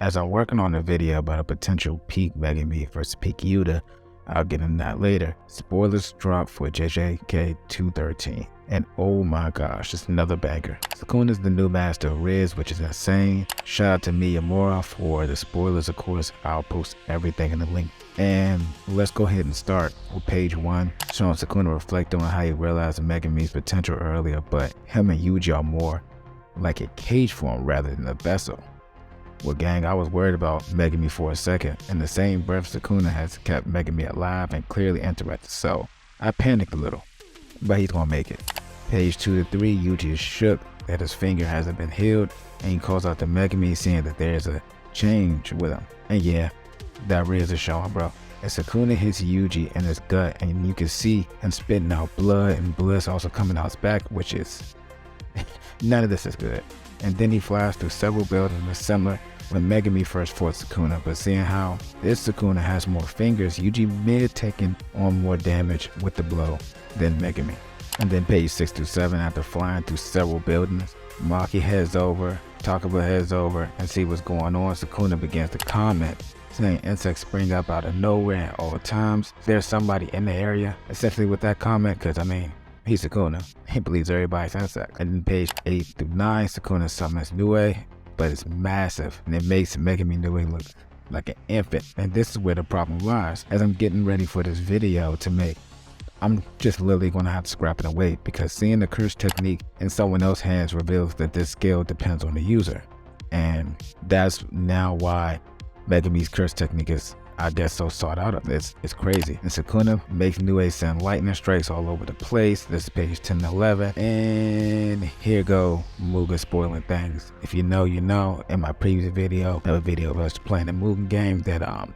as I'm working on a video about a potential peak Megumi versus peak Yuta. I'll get into that later. Spoilers drop for JJK 213. And oh my gosh, it's another banger. Sukuna's the new master of Riz, which is insane. Shout out to Miyamura for the spoilers, of course. I'll post everything in the link. And let's go ahead and start with page 1, showing Sukuna reflect on how he realized Megumi's potential earlier, but him and Yuji are more like a cage form rather than a vessel. Well gang, I was worried about Megumi for a second. In the same breath, Sukuna has kept Megumi alive and clearly interested, so I panicked a little. But he's gonna make it. Page 2 to 3, Yuji is shook that his finger hasn't been healed, and he calls out to Megumi saying that there's a change with him. And yeah, that Riz is showing, bro. As Sukuna hits Yuji in his gut, and you can see him spitting out blood and bliss also coming out his back, which is none of this is good. And then he flies through several buildings similar when Megumi first fought Sukuna, but seeing how this Sukuna has more fingers, Yuji may have taken on more damage with the blow than Megumi. And then page 6 to 7, after flying through several buildings, Maki heads over, Takaba heads over, and see what's going on. Sukuna begins to comment, saying insects spring up out of nowhere at all times. There's somebody in the area, essentially with that comment, because I mean, he's Sukuna. He believes everybody's insect. And then page 8 through 9, Sukuna summons Nue, but it's massive, and it makes Megumi Nue look like an infant. And this is where the problem lies. As I'm getting ready for this video to make, I'm just literally going to have to scrap it away, because seeing the curse technique in someone else's hands reveals that this skill depends on the user. And that's now why Megumi's curse technique is, I guess, so sought out of. It's crazy. And Sukuna makes Nue send lightning strikes all over the place. This is page 10 and 11. And here go Mugen spoiling things. If you know, you know. In my previous video, I have a video of us playing a Mugen game that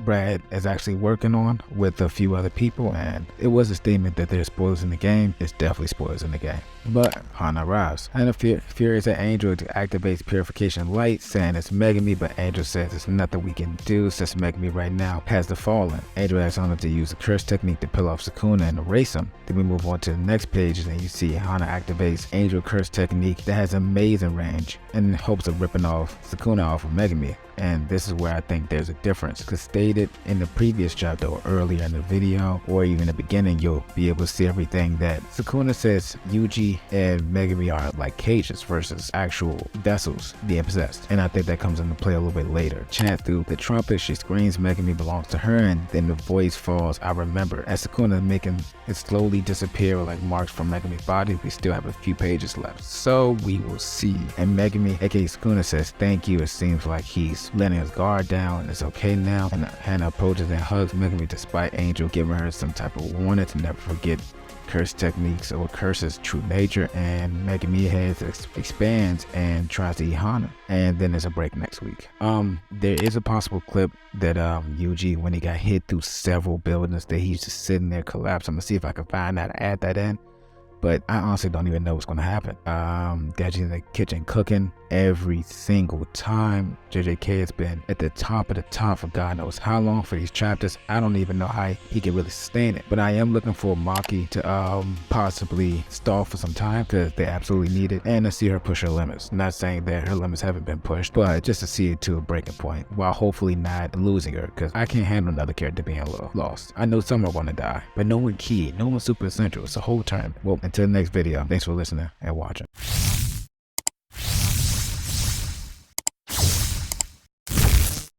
Brad is actually working on with a few other people, and it was a statement that there's spoilers in the game. It's definitely spoilers in the game. But Hana arrives, and furious at Angel activates Purification Light, saying it's Megumi, but Angel says there's nothing we can do since Megumi right now has the Fallen. Angel asks Hana to use the curse technique to peel off Sukuna and erase him. Then we move on to the next page, and you see Hana activates Angel curse technique that has amazing range in hopes of ripping off Sukuna off of Megumi. And this is where I think there's a difference, because stated in the previous chapter or earlier in the video or even the beginning, you'll be able to see everything that Sukuna says Yuji and Megumi are like cages versus actual vessels being possessed. And I think that comes into play a little bit later. Chant through the trumpet, she screams Megumi belongs to her, and then the voice falls, I remember. As Sukuna making it slowly disappear like marks from Megumi's body, we still have a few pages left, so we will see. And Megumi, aka Sukuna, says thank you. It seems like he's letting his guard down and it's okay now. And Hana approaches and hugs Megumi despite Angel giving her some type of warning to never forget curse techniques or curse's true nature. And Megumi head expands and tries to eat Hana. And then there's a break next week. There is a possible clip that Yuji, when he got hit through several buildings, that he's just sitting there collapsed. I'm gonna see if I can find that and add that in. But I honestly don't even know what's gonna happen. Gaji's in the kitchen cooking every single time. JJK has been at the top of the top for God knows how long for these chapters. I don't even know how he can really sustain it. But I am looking for Maki to possibly stall for some time, because they absolutely need it, and to see her push her limits. Not saying that her limits haven't been pushed, but just to see it to a breaking point, while hopefully not losing her, because I can't handle another character being lost. I know some are gonna die, but no one key, no one super essential. It's a whole term. Well, until the next video, thanks for listening and watching.